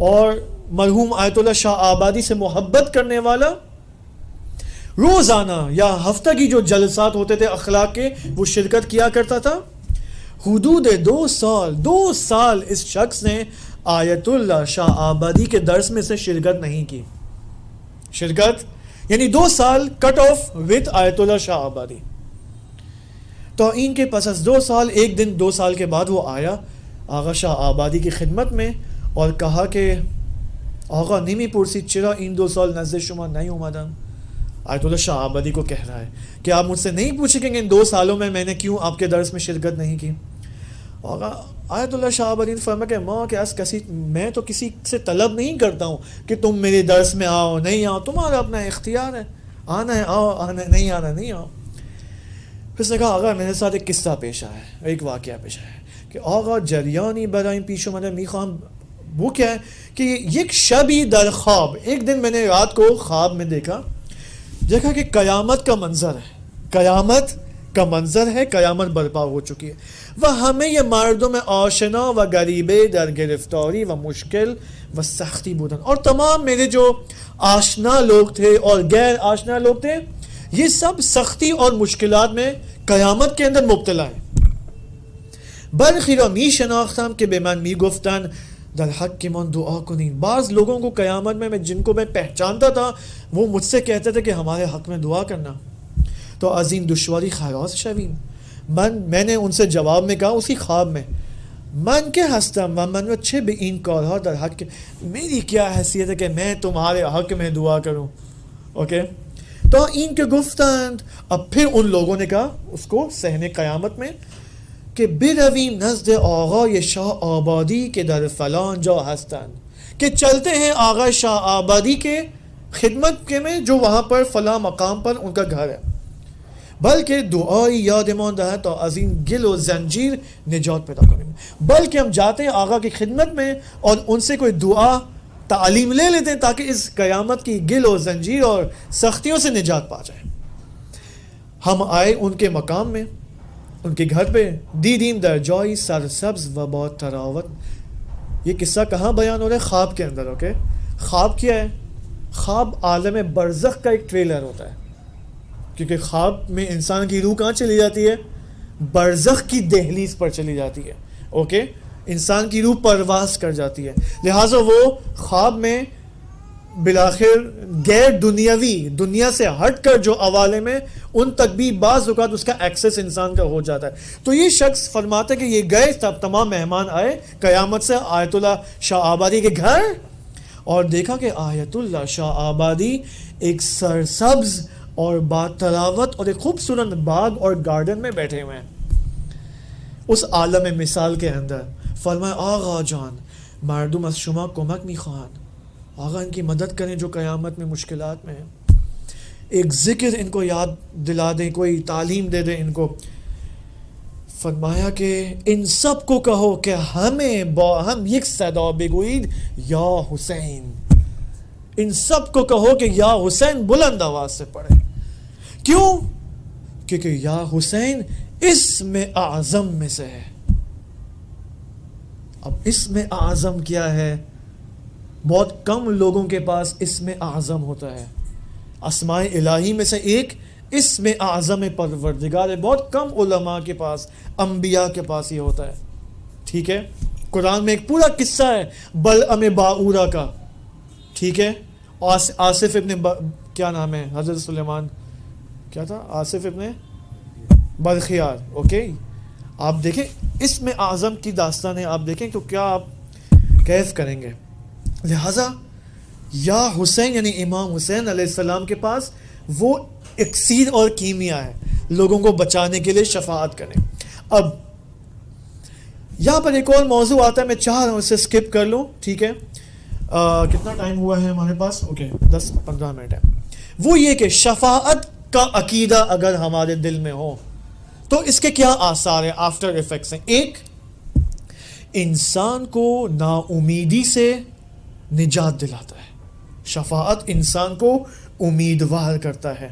اور مرحوم آیت اللہ شاہ آبادی سے محبت کرنے والا، روزانہ یا ہفتہ کی جو جلسات ہوتے تھے اخلاق کے، وہ شرکت کیا کرتا تھا. حدود 2 سال اس شخص نے آیت اللہ شاہ آبادی کے درس میں سے شرکت نہیں کی. شرکت یعنی 2 سال کٹ آف وتھ آیت اللہ شاہ آبادی. تو ان کے پس از 2 سال ایک دن 2 سال کے بعد وہ آیا آغا شاہ آبادی کی خدمت میں اور کہا کہ آغا نیمی پرسی چرا این 2 سال نزد شما نہیں اومدم. آیت اللہ شاہ آبادی کو کہہ رہا ہے کہ آپ مجھ سے نہیں پوچھیں کہ ان 2 سالوں میں نے کیوں آپ کے درس میں شرکت نہیں کی. آغا آیت اللہ شاہ آبادی نے فرمایا کہ ماں کہ میں تو کسی سے طلب نہیں کرتا ہوں کہ تم میرے درس میں آؤ نہیں آؤ، تمہارا اپنا اختیار ہے، آنا ہے آؤ، آنا ہے نہیں آنا نہیں آؤ. پھر اس نے کہا آقا میرے ساتھ ایک قصہ پیش آیا ہے، ایک واقعہ پیش آیا ہے کہ آقا جریانی برائم پیشو من میخوام. وہ کیا ہے کہ یک شبی در خواب، ایک دن میں نے رات کو خواب میں دیکھا کہ قیامت کا منظر ہے، قیامت کا منظر ہے، قیامت برپا ہو چکی ہے. وہ ہمیں یہ مردوں میں آشنا و غریبے در گرفتاری و مشکل و سختی بودن، اور تمام میرے جو آشنا لوگ تھے اور غیر آشنا لوگ تھے، یہ سب سختی اور مشکلات میں قیامت کے اندر مبتلا ہیں. برخیرا می شناختم کہ بے من می گفتن در حق کی من دعا کنین. بعض لوگوں کو قیامت میں جن کو میں پہچانتا تھا وہ مجھ سے کہتے تھے کہ ہمارے حق میں دعا کرنا. تو عظیم دشواری خیراز شویم. میں نے ان سے جواب میں کہا اسی خواب میں، من کے ہستم و من چھ بے این کارها در حق، میری کیا حیثیت ہے کہ میں تمہارے حق میں دعا کروں. اوکے تو ان کے گفتند. اب پھر ان لوگوں نے کہا اس کو صحن قیامت میں کہ برویم نزد آقای شاہ آبادی کے در فلان جا ہستند، کہ چلتے ہیں آقا شاہ آبادی کے خدمت کے میں جو وہاں پر فلاں مقام پر ان کا گھر ہے، بلکہ دعائی یاد ماندہ ہے تو عظیم گل و زنجیر نجات پیدا کریں. بلکہ ہم جاتے ہیں آقا کی خدمت میں اور ان سے کوئی دعا تعلیم لے لیتے ہیں تاکہ اس قیامت کی گل و زنجیر اور سختیوں سے نجات پا جائیں. ہم آئے ان کے مقام میں، ان کے گھر پہ، دیدیم در جائی سرسبز و با تراوت. یہ قصہ کہاں بیان ہو رہا ہے؟ خواب کے اندر. اوکے خواب کیا ہے؟ خواب عالم برزخ کا ایک ٹریلر ہوتا ہے، کیونکہ خواب میں انسان کی روح کہاں چلی جاتی ہے؟ برزخ کی دہلیز پر چلی جاتی ہے. اوکے انسان کی روح پرواز کر جاتی ہے، لہٰذا وہ خواب میں بالآخر غیر دنیاوی دنیا سے ہٹ کر جو عوالم میں ان تک بھی بعض اوقات اس کا ایکسس انسان کا ہو جاتا ہے. تو یہ شخص فرماتا ہے کہ یہ گئے تب تمام مہمان آئے قیامت سے آیت اللہ شاہ آبادی کے گھر اور دیکھا کہ آیت اللہ شاہ آبادی ایک سرسبز اور با تلاوت اور ایک خوبصورت باغ اور گارڈن میں بیٹھے ہوئے ہیں اس عالم مثال کے اندر. فرمایا آغا جان مردم از شما کمک میخواهند، آغا ان کی مدد کریں جو قیامت میں مشکلات میں ہیں. ایک ذکر ان کو یاد دلا دیں, کوئی تعلیم دے دیں ان کو. فرمایا کہ ان سب کو کہو کہ ہم یک صدا بگوید یا حسین. ان سب کو کہو کہ یا حسین بلند آواز سے پڑھے. کیوں؟ کیونکہ یا حسین اسم اعظم میں سے ہے. اب اسم اعظم کیا ہے؟ بہت کم لوگوں کے پاس اسم اعظم ہوتا ہے. اسماء الہی میں سے ایک اسم اعظم پروردگار ہے. بہت کم علماء کے پاس, انبیاء کے پاس یہ ہوتا ہے. ٹھیک ہے, قرآن میں ایک پورا قصہ ہے بلعم باعورہ کا. ٹھیک ہے, آصف ابن کیا نام ہے حضرت سلیمان, کیا تھا, آصف ابن برخیار. اوکے, آپ دیکھیں اسم اعظم کی داستان ہے, آپ دیکھیں تو کیا آپ کیف کریں گے. لہذا یا حسین یعنی امام حسین علیہ السلام کے پاس وہ اکسیر اور کیمیا ہے لوگوں کو بچانے کے لیے شفاعت کریں. اب یہاں پر ایک اور موضوع آتا ہے, میں چاہ رہا ہوں اسے سکپ کر لوں. ٹھیک ہے, کتنا ٹائم ہوا ہے ہمارے پاس؟ اوکے, 10-15 منٹ ہے. وہ یہ کہ شفاعت کا عقیدہ اگر ہمارے دل میں ہو تو اس کے کیا آثار ہیں, آفٹر ایفیکٹس ہیں. ایک, انسان کو نا امیدی سے نجات دلاتا ہے. شفاعت انسان کو امیدوار کرتا ہے.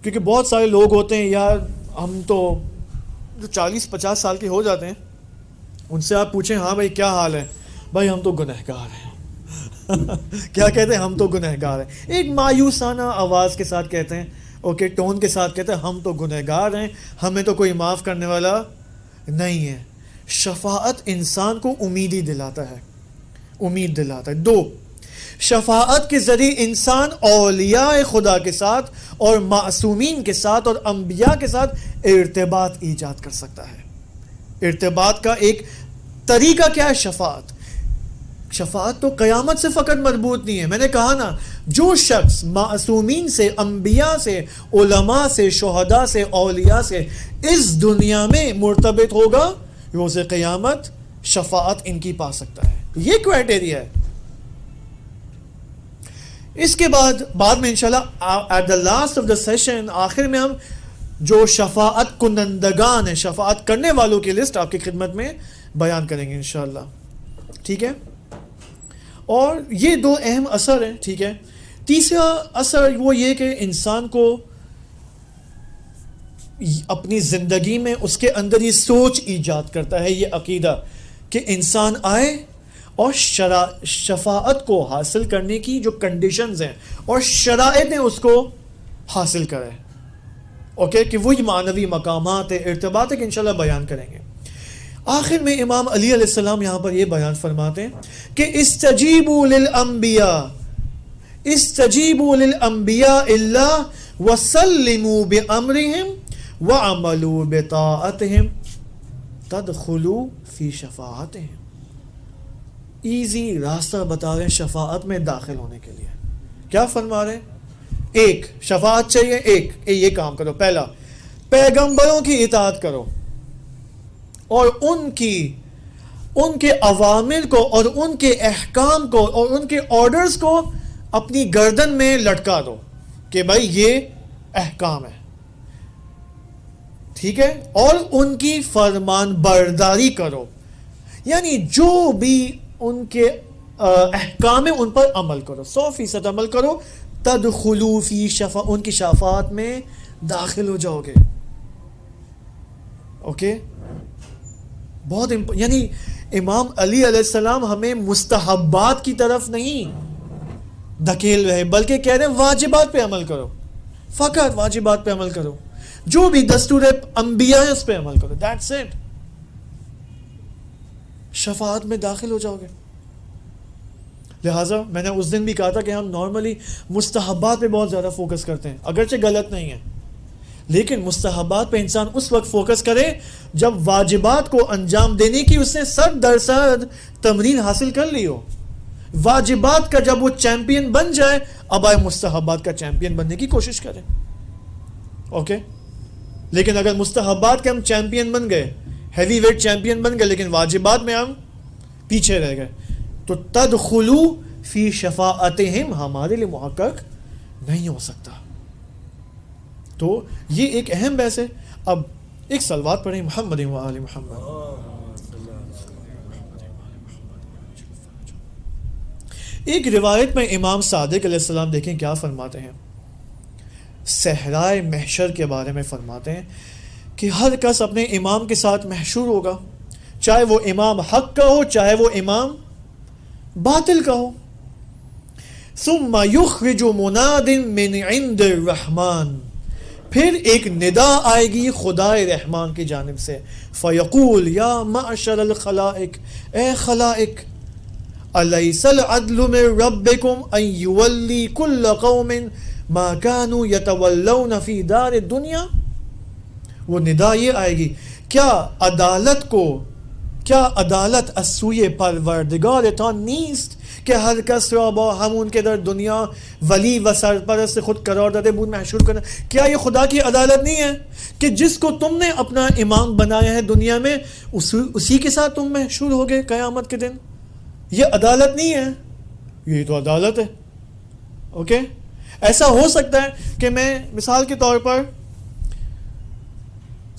کیونکہ بہت سارے لوگ ہوتے ہیں یار, ہم تو جو 40-50 سال کے ہو جاتے ہیں, ان سے آپ پوچھیں ہاں بھائی کیا حال ہے, بھائی ہم تو گنہگار ہیں. کیا کہتے ہیں؟ ہم تو گنہگار ہیں. ایک مایوسانہ آواز کے ساتھ کہتے ہیں, اوکے, ٹون کے ساتھ کہتے ہیں ہم تو گنہگار ہیں, ہمیں تو کوئی معاف کرنے والا نہیں ہے. شفاعت انسان کو امیدی دلاتا ہے, امید دلاتا ہے. 2, شفاعت کے ذریعے انسان اولیاء خدا کے ساتھ اور معصومین کے ساتھ اور انبیاء کے ساتھ ارتباط ایجاد کر سکتا ہے. ارتباط کا ایک طریقہ کیا ہے؟ شفاعت. شفاعت تو قیامت سے فقط مربوط نہیں ہے. میں نے کہا نا, جو شخص معصومین سے, انبیاء سے, علماء سے, شہداء سے, اولیاء سے اس دنیا میں مرتبط ہوگا, روز قیامت شفاعت ان کی پا سکتا ہے. یہ کرائٹیریا ہے. اس کے بعد میں انشاءاللہ at the last of the session, آخر میں ہم جو شفاعت کنندگان ہیں, شفاعت کرنے والوں کی لسٹ آپ کی خدمت میں بیان کریں گے انشاءاللہ. ٹھیک ہے, اور یہ 2 اہم اثر ہیں. ٹھیک ہے, تیسرا اثر وہ یہ کہ انسان کو اپنی زندگی میں اس کے اندر یہ سوچ ایجاد کرتا ہے, یہ عقیدہ کہ انسان آئے اور شفاعت کو حاصل کرنے کی جو کنڈیشنز ہیں اور شرائط ہیں اس کو حاصل کرے. اوکے, کہ وہی معنوی مقامات ہیں, ارتباط ہے کہ انشاءاللہ بیان کریں گے. آخر میں امام علی علیہ السلام یہاں پر یہ بیان فرماتے ہیں کہ استجیبوا للانبیاء اللہ وسلموا بامرہم وعملوا بطاعتہم تدخلوا فی شفاعتہم. ایزی راستہ بتا رہے ہیں شفاعت میں داخل ہونے کے لیے. کیا فرما رہے ہیں؟ 1, شفاعت چاہیے. 1, یہ کام کرو. پہلا, پیغمبروں کی اطاعت کرو اور ان کے اوامر کو اور ان کے احکام کو اور ان کے آرڈرز کو اپنی گردن میں لٹکا دو کہ بھائی یہ احکام ہے. ٹھیک ہے, اور ان کی فرمان برداری کرو, یعنی جو بھی ان کے احکام ان پر عمل کرو, 100% عمل کرو. تدخلوا فی ان کی شفاعت میں داخل ہو جاؤ گے. اوکے, بہت یعنی امام علی علیہ السلام ہمیں مستحبات کی طرف نہیں دھکیل رہے, بلکہ کہہ رہے ہیں واجبات پہ عمل کرو, فقط واجبات پہ عمل کرو, جو بھی دستور انبیاء ہے اس پہ عمل کرو. That's it. شفاعت میں داخل ہو جاؤ گے. لہٰذا میں نے اس دن بھی کہا تھا کہ ہم نارملی مستحبات پہ بہت زیادہ فوکس کرتے ہیں, اگرچہ غلط نہیں ہے, لیکن مستحبات پہ انسان اس وقت فوکس کرے جب واجبات کو انجام دینے کی اس نے 100% تمرین حاصل کر لی ہو. واجبات کا جب وہ چیمپئن بن جائے, اب آئے مستحبات کا چیمپئن بننے کی کوشش کریں. اوکے, لیکن اگر مستحبات کے ہم چیمپئن بن گئے, ہیوی ویٹ چیمپئن بن گئے, لیکن واجبات میں ہم پیچھے رہ گئے, تو تدخلوا فی شفاعتہم ہمارے لیے محقق نہیں ہو سکتا. تو یہ ایک اہم بحث ہے. اب ایک صلوات پڑھیں محمد و آل محمد. ایک روایت میں امام صادق علیہ السلام دیکھیں کیا فرماتے ہیں. صحرائے محشر کے بارے میں فرماتے ہیں کہ ہر کس اپنے امام کے ساتھ محشور ہوگا, چاہے وہ امام حق کا ہو چاہے وہ امام باطل کا ہو. ثم یخرج مناد من عند الرحمن, پھر ایک ندا آئے گی خدائے رحمان کی جانب سے. فیقول یا معشر الخلائق, اے خلائق, الیس العدل من ربکم ان یولی کل قوم ما كانوا یتولون فی دار الدنیا. وہ ندا یہ آئے گی, کیا عدالت از سوی پروردگارتان نیست کہ ہر کس را با ہمون کے در دنیا ولی و سرپرست خود قرار داده بود محشور کرنا. کیا یہ خدا کی عدالت نہیں ہے کہ جس کو تم نے اپنا امام بنایا ہے دنیا میں اسی کے ساتھ تم محشور ہوگے قیامت کے دن؟ یہ عدالت نہیں ہے, یہ تو عدالت ہے. اوکے, ایسا ہو سکتا ہے کہ میں مثال کے طور پر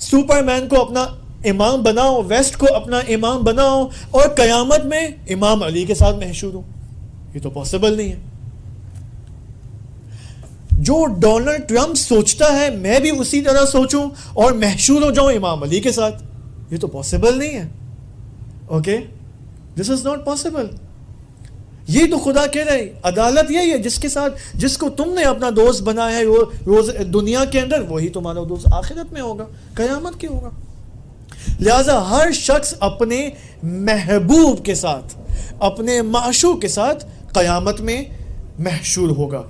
سپر مین کو اپنا امام بناؤں, ویسٹ کو اپنا امام بناؤں اور قیامت میں امام علی کے ساتھ محشور ہوں. یہ تو پاسبل نہیں ہے. جو ڈونلڈ ٹرمپ سوچتا ہے میں بھی اسی طرح سوچوں اور محشور ہو جاؤں امام علی کے ساتھ, یہ تو پاسبل نہیں ہے. Okay, this is not possible. یہ تو خدا کہہ رہے عدالت یہی ہے, جس کے ساتھ جس کو تم نے اپنا دوست بنایا ہے روز دنیا کے اندر وہی تمہارا دوست آخرت میں ہوگا, قیامت کے ہوگا. لہذا ہر شخص اپنے محبوب کے ساتھ, اپنے معشوق کے ساتھ قیامت میں محشور ہوگا.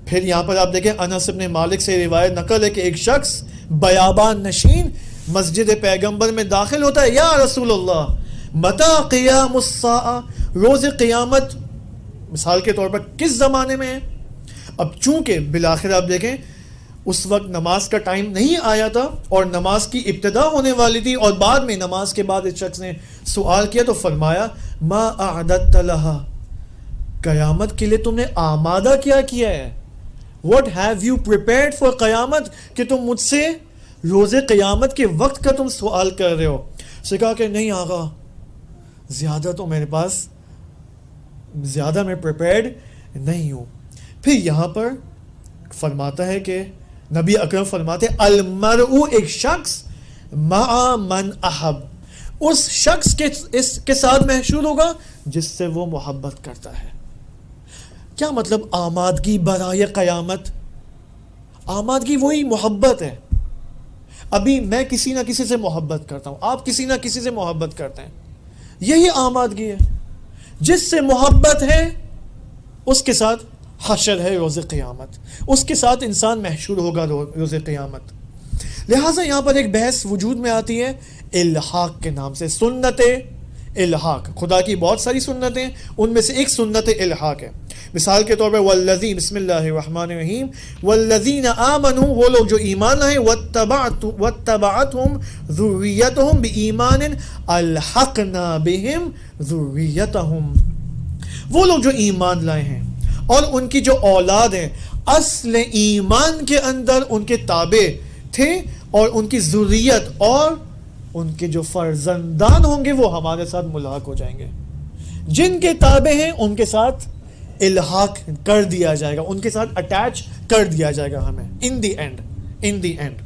پھر یہاں پر آپ دیکھیں انس بن مالک سے روایت نقل ہے کہ ایک شخص بیابان نشین مسجد پیغمبر میں داخل ہوتا ہے, یا رسول اللہ متی قیام الساعہ, روز قیامت مثال کے طور پر کس زمانے میں ہے؟ اب چونکہ بالآخر آپ دیکھیں اس وقت نماز کا ٹائم نہیں آیا تھا اور نماز کی ابتدا ہونے والی تھی, اور بعد میں نماز کے بعد اس شخص نے سوال کیا تو فرمایا ما اعددت لها, قیامت کے لیے تم نے آمادہ کیا ہے. What have you prepared for قیامت, کہ تم مجھ سے روز قیامت کے وقت کا تم سوال کر رہے ہو. اس نے کہا کہ نہیں آقا, زیادہ تو میرے پاس, زیادہ میں پریپیئرڈ نہیں ہوں. پھر یہاں پر فرماتا ہے کہ نبی اکرم فرماتے المرء, ایک شخص مع من احب, اس شخص کے ساتھ محشور ہوگا جس سے وہ محبت کرتا ہے. کیا مطلب آمادگی برائے قیامت؟ آمادگی وہی محبت ہے. ابھی میں کسی نہ کسی سے محبت کرتا ہوں, آپ کسی نہ کسی سے محبت کرتے ہیں, یہی آمادگی ہے. جس سے محبت ہے اس کے ساتھ حشر ہے روز قیامت, اس کے ساتھ انسان محشور ہوگا روز قیامت. لہٰذا یہاں پر ایک بحث وجود میں آتی ہے الحاق کے نام سے, سنت الحاق. خدا کی بہت ساری سنتیں, ان میں سے ایک سنت الحاق ہے. مثال کے طور پر والذین, بسم اللہ الرحمن الرحیم, والذین آمنوا, وہ لوگ جو ایمان لائے, واتبعتهم ذریتهم بایمان الحقنا بهم ذریتهم, وہ لوگ جو ایمان لائے ہیں اور ان کی جو اولاد ہیں اصل ایمان کے اندر ان کے تابع تھے, اور ان کی ذریت اور ان کے جو فرزندان ہوں گے وہ ہمارے ساتھ ملحق ہو جائیں گے. جن کے تابع ہیں ان کے ساتھ الحاق کر دیا جائے گا, ان کے ساتھ اٹیچ کر دیا جائے گا ہمیں ان دی اینڈ.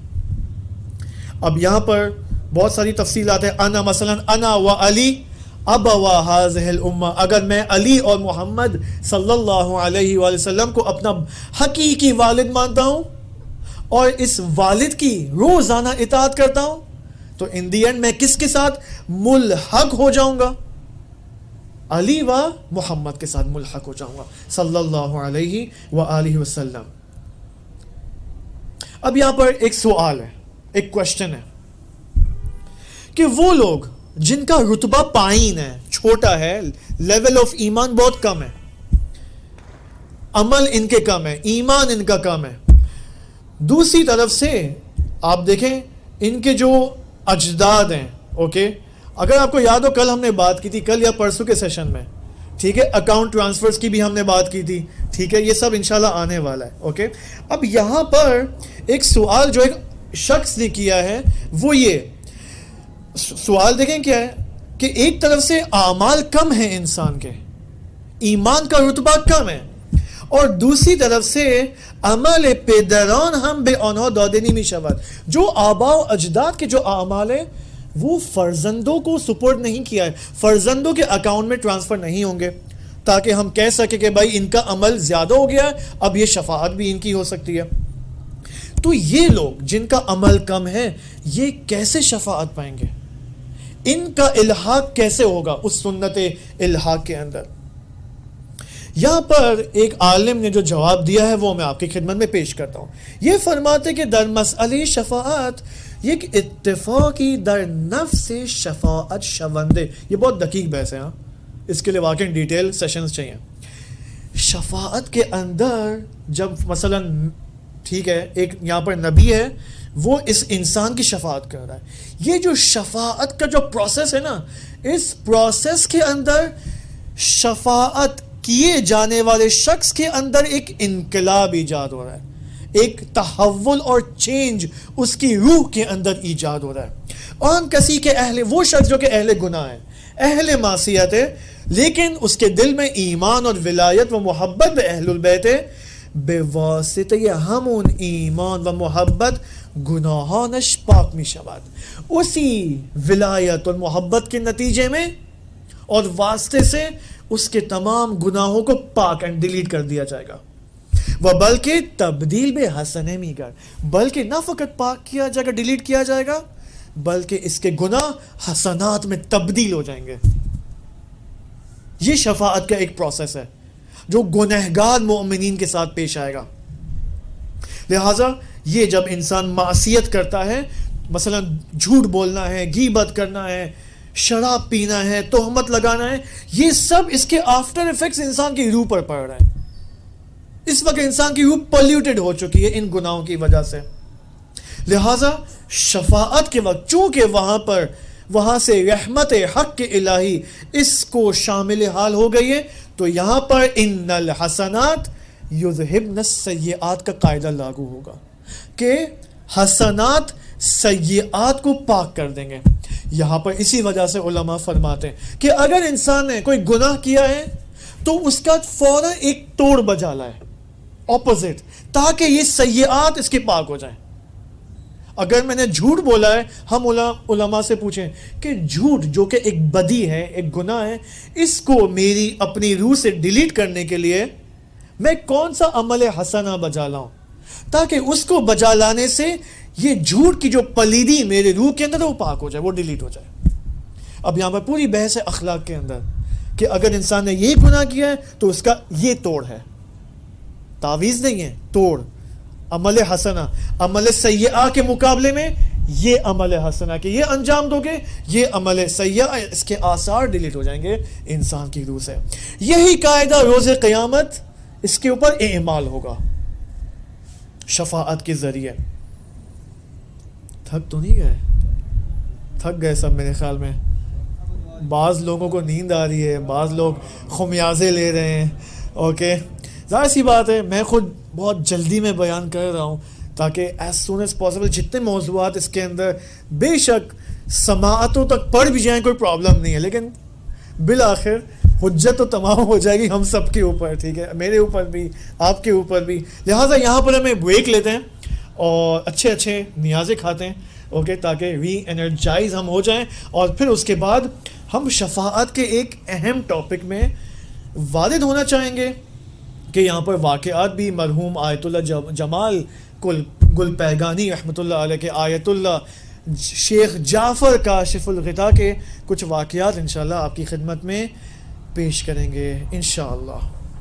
اب یہاں پر بہت ساری تفصیلات ہیں. انا مثلا انا و علی ابوا هذه الامه, اگر میں علی اور محمد صلی اللہ علیہ وآلہ وسلم کو اپنا حقیقی والد مانتا ہوں اور اس والد کی روزانہ اطاعت کرتا ہوں, تو ان دی اینڈ میں کس کے ساتھ ملحق ہو جاؤں گا؟ علی و محمد کے ساتھ ملحق ہو جاؤں گا صلی اللہ علیہ وآلہ وسلم. اب یہاں پر ایک سوال ہے, ایک کوشچن ہے کہ وہ لوگ جن کا رتبہ پائن ہے, چھوٹا ہے, لیول آف ایمان بہت کم ہے, عمل ان کے کم ہے, ایمان ان کا کم ہے. دوسری طرف سے آپ دیکھیں ان کے جو اجداد ہیں, اوکے, اگر آپ کو یاد ہو کل ہم نے بات کی تھی, کل یا پرسوں کے سیشن میں, ٹھیک ہے, اکاؤنٹ ٹرانسفرز کی بھی ہم نے بات کی تھی, ٹھیک ہے, یہ سب انشاءاللہ آنے والا ہے. اوکے, اب یہاں پر ایک سوال جو ایک شخص نے کیا ہے وہ یہ سوال دیکھیں کیا ہے کہ ایک طرف سے اعمال کم ہیں انسان کے, ایمان کا رتبہ کم ہے, اور دوسری طرف سے عمل پدران ہم بے آنها دادنی می شود, جو آباء و اجداد کے جو اعمال ہیں وہ فرزندوں کو سپرد نہیں کیا ہے, فرزندوں کے اکاؤنٹ میں ٹرانسفر نہیں ہوں گے تاکہ ہم کہہ سکیں کہ بھائی ان کا عمل زیادہ ہو گیا ہے, اب یہ شفاعت بھی ان کی ہو سکتی ہے. تو یہ لوگ جن کا عمل کم ہے یہ کیسے شفاعت پائیں گے, ان کا الحاق کیسے ہوگا اس سنت الحاق کے اندر؟ یہاں پر ایک عالم نے جو جواب دیا ہے وہ میں آپ کی خدمت میں پیش کرتا ہوں. یہ فرماتے کہ در مسئلہ شفاعت یہ ایک اتفاقی در نفس شفاعت شوندے, یہ بہت دقیق بحث ہے, ہاں اس کے لیے واقعی ڈیٹیل سیشنز چاہیے. شفاعت کے اندر جب مثلا ٹھیک ہے ایک یہاں پر نبی ہے وہ اس انسان کی شفاعت کر رہا ہے, یہ جو شفاعت کا جو پروسیس ہے نا, اس پروسیس کے اندر شفاعت کیے جانے والے شخص کے اندر ایک انقلاب ایجاد ہو رہا ہے, ایک تحول اور چینج اس کی روح کے اندر ایجاد ہو رہا ہے. اور کسی کے وہ شخص جو کہ اہل گناہ ہے, اہل معصیت ہے, لیکن اس کے دل میں ایمان اور ولایت و محبت بے اہل البیت ہے, بے واسطہ ہمون ایمان و محبت گناہانش پاک می شود, اسی ولایت اور محبت کے نتیجے میں اور واسطے سے اس کے تمام گناہوں کو پاک اینڈ ڈیلیٹ کر دیا جائے گا. وہ بلکہ تبدیل بے حسنے می گر, بلکہ نہ فقط پاک کیا جائے گا, ڈیلیٹ کیا جائے گا, بلکہ اس کے گناہ حسنات میں تبدیل ہو جائیں گے. یہ شفاعت کا ایک پروسیس ہے جو گنہگار مومنین کے ساتھ پیش آئے گا. لہٰذا یہ جب انسان معصیت کرتا ہے, مثلا جھوٹ بولنا ہے, غیبت کرنا ہے, شراب پینا ہے, تہمت لگانا ہے, یہ سب اس کے آفٹر ایفیکٹس انسان کی روح پر پڑ رہے ہیں. اس وقت انسان کی روح پولیوٹڈ ہو چکی ہے ان گناہوں کی وجہ سے. لہٰذا شفاعت کے وقت چونکہ وہاں سے رحمت حق کے الہی اس کو شامل حال ہو گئی ہے, تو یہاں پر ان الحسنات یذہبن السیئات کا قاعدہ لاگو ہوگا کہ حسنات سیئات کو پاک کر دیں گے. یہاں پر اسی وجہ سے علماء فرماتے ہیں کہ اگر انسان نے کوئی گناہ کیا ہے تو اس کا فوراً ایک توڑ بجا لائے اپوزٹ, تاکہ یہ سیئات اس کے پاک ہو جائیں. اگر میں نے جھوٹ بولا ہے, ہم علماء سے پوچھیں کہ جھوٹ جو کہ ایک بدی ہے, ایک گناہ ہے, اس کو میری اپنی روح سے ڈیلیٹ کرنے کے لیے میں کون سا عمل حسنہ بجا لاؤں تاکہ اس کو بجا لانے سے یہ جھوٹ کی جو پلیدی میرے روح کے اندر وہ پاک ہو جائے, وہ ڈیلیٹ ہو جائے. اب یہاں پر پوری بحث ہے اخلاق کے اندر کہ اگر انسان نے یہ گناہ کیا ہے تو اس کا یہ توڑ ہے, تعویذ نہیں ہے, توڑ, عمل حسنہ. عمل سیئہ کے مقابلے میں یہ عمل حسنہ کہ یہ انجام دو گے, یہ عمل سیئہ اس کے آثار ڈیلیٹ ہو جائیں گے انسان کی روح سے. یہی قاعدہ روز قیامت اس کے اوپر اعمال ہوگا شفاعت کے ذریعے. تھک تو نہیں گئے؟ تھک گئے سب میرے خیال میں. بعض لوگوں کو نیند آ رہی ہے, بعض لوگ خمیازے لے رہے ہیں. اوکے, ظاہر سی بات ہے میں خود بہت جلدی میں بیان کر رہا ہوں تاکہ ایز سون ایز پاسبل جتنے موضوعات اس کے اندر بے شک سماعتوں تک پڑھ بھی جائیں کوئی پرابلم نہیں ہے, لیکن بالآخر حجت تو تمام ہو جائے گی ہم سب کے اوپر, ٹھیک ہے, میرے اوپر بھی, آپ کے اوپر بھی. لہٰذا یہاں پر ہمیں بریک لیتے ہیں اور اچھے نیازے کھاتے ہیں, اوکے, تاکہ ری انرجائز ہم ہو جائیں, اور پھر اس کے بعد ہم شفاعت کے ایک اہم ٹاپک میں وارد ہونا چاہیں گے کہ یہاں پر واقعات بھی مرحوم آیت اللہ جمال گل پیگانی رحمۃ اللہ علیہ کے, آیت اللہ شیخ جعفر کاشف الغطا کے کچھ واقعات انشاءاللہ آپ کی خدمت میں پیش کریں گے انشاءاللہ.